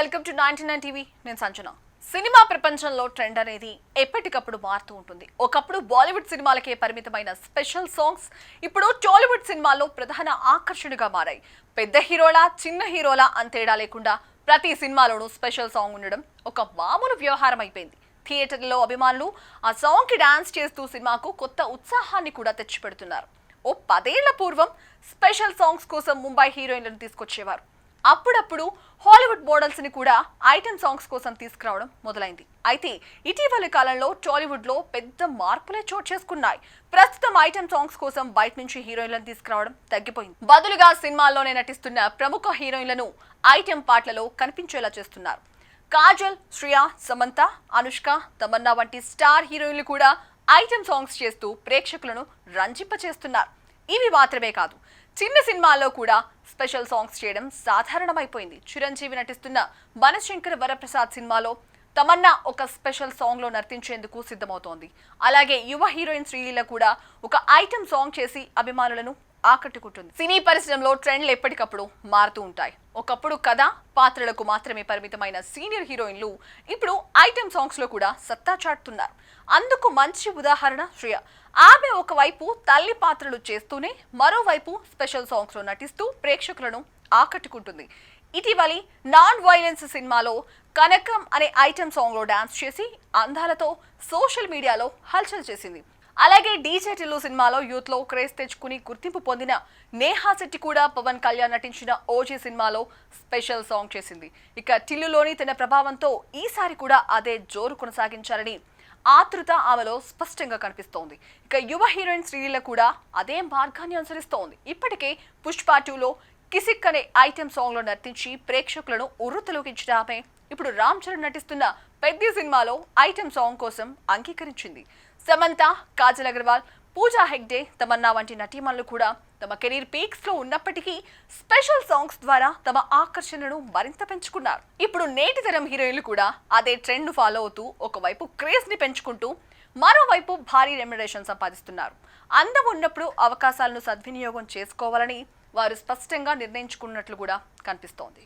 Welcome to 99 TV. నేను Sanjana. Cinema ప్రపంచంలో trend అనేది ఎప్పటికప్పుడు మారుతూ ఉంటుంది. ఒకప్పుడు బాలీవుడ్ సినిమాలకే పరిమితమైన స్పెషల్ సాంగ్స్ ఇప్పుడు టాలీవుడ్ సినిమాల్లో ప్రధాన ఆకర్షణగా మారాయి. పెద్ద హీరోలా చిన్న హీరోలా అని తేడా లేకుండా ప్రతి సినిమాలోనూ స్పెషల్ సాంగ్ ఉండడం ఒక మామూలు వ్యవహారం అయిపోయింది. థియేటర్లో అభిమానులు ఆ సాంగ్ కి డాన్స్ చేస్తూ సినిమాకు కొత్త ఉత్సాహాన్ని కూడా తెచ్చిపెడుతున్నారు. ఓ 10 ఏళ్ల పూర్వం స్పెషల్ సాంగ్స్ కోసం ముంబై హీరోయిన్లను తీసుకొచ్చేవారు. అప్పుడప్పుడు హాలీవుడ్ మోడల్స్ ని కూడా ఐటెం సాంగ్స్ కోసం తీసుకురావడం మొదలైంది. అయితే ఇటీవలి కాలంలో టాలీవుడ్ లో పెద్ద మార్పులే చోటు చేసుకున్నాయి. ప్రస్తుతం ఐటెం సాంగ్స్ కోసం బయట నుంచి హీరోయిన్లను తీసుకురావడం తగ్గిపోయింది. బదులుగా సినిమాల్లోనే నటిస్తున్న ప్రముఖ హీరోయిన్లను ఐటెం పాటలలో కనిపించేలా చేస్తున్నారు. కాజల్, శ్రియా, సమంత, అనుష్క, తమన్నా వంటి స్టార్ హీరోయిన్లు కూడా ఐటెం సాంగ్స్ చేస్తూ ప్రేక్షకులను రంజింపచేస్తున్నారు. ఇవి మాత్రమే కాదు, చిన్న సినిమాల్లో కూడా స్పెషల్ సాంగ్స్ చేయడం సాధారణమైపోయింది. చిరంజీవి నటిస్తున్న మనశంకర వరప్రసాద్ సినిమాలో తమన్నా ఒక స్పెషల్ సాంగ్ లో నర్తించేందుకు సిద్ధమవుతోంది. అలాగే యువ హీరోయిన్ శ్రీలీల కూడా ఒక ఐటెం సాంగ్ చేసి అభిమానులను ఆకట్టుకుంటుంది. సినీ పరిశ్రమలో ట్రెండ్లు ఎప్పటికప్పుడు మారుతూ ఉంటాయి. ఒకప్పుడు కథ పాత్రలకు మాత్రమే పరిమితమైన సీనియర్ హీరోయిన్లు ఇప్పుడు ఐటెం సాంగ్స్ లో కూడా సత్తా చాటుతున్నారు. అందుకు మంచి ఉదాహరణ శ్రియ. ఆమె ఒకవైపు తల్లి పాత్రలు చేస్తూనే మరోవైపు స్పెషల్ సాంగ్స్ లో నటిస్తూ ప్రేక్షకులను ఆకట్టుకుంటుంది. ఇటీవలి నాన్ వైలెన్స్ సినిమాలో కనకం అనే ఐటెం సాంగ్ లో డాన్స్ చేసి అందాలతో సోషల్ మీడియాలో హల్చల్ చేసింది. అలాగే డీజే టిల్లు సినిమాలో యూత్ లో క్రేజ్ తెచ్చుకుని గుర్తింపు పొందిన నేహా శెట్టి కూడా పవన్ కళ్యాణ్ నటించిన ఓజీ సినిమాలో స్పెషల్ సాంగ్ చేసింది. ఇక టిల్లులోని తన ప్రభావంతో ఈసారి కూడా అదే జోరు కొనసాగించాలని ఆతృత ఆమెలో స్పష్టంగా కనిపిస్తోంది. ఇక యువ హీరోయిన్ శ్రీలీల కూడా అదే మార్గాన్ని అనుసరిస్తోంది. ఇప్పటికే పుష్ప 2లో కిసిక్ అనే ఐటెం సాంగ్ లో నర్తించి ప్రేక్షకులను ఉర్రూతలూగించిన ఆమె ఇప్పుడు రామ్ చరణ్ నటిస్తున్న పెద్ద సినిమాలో ఐటెం సాంగ్ కోసం అంగీకరించింది. సమంత, కాజల్ అగర్వాల్, పూజా హెగ్డే, తమన్నా వంటి నటీమణులు కూడా తమ కెరీర్ పీక్స్ లో ఉన్నప్పటికీ స్పెషల్ సాంగ్స్ ద్వారా తమ ఆకర్షణను మరింత పెంచుకున్నారు. ఇప్పుడు నేటి తరం హీరోయిన్లు కూడా అదే ట్రెండ్ ఫాలో అవుతూ ఒకవైపు క్రేజ్ ని పెంచుకుంటూ మరోవైపు భారీ రెమ్యునరేషన్ సంపాదిస్తున్నారు. అందం ఉన్నప్పుడు అవకాశాలను సద్వినియోగం చేసుకోవాలని వారు స్పష్టంగా నిర్ణయించుకున్నట్లు కూడా కనిపిస్తోంది.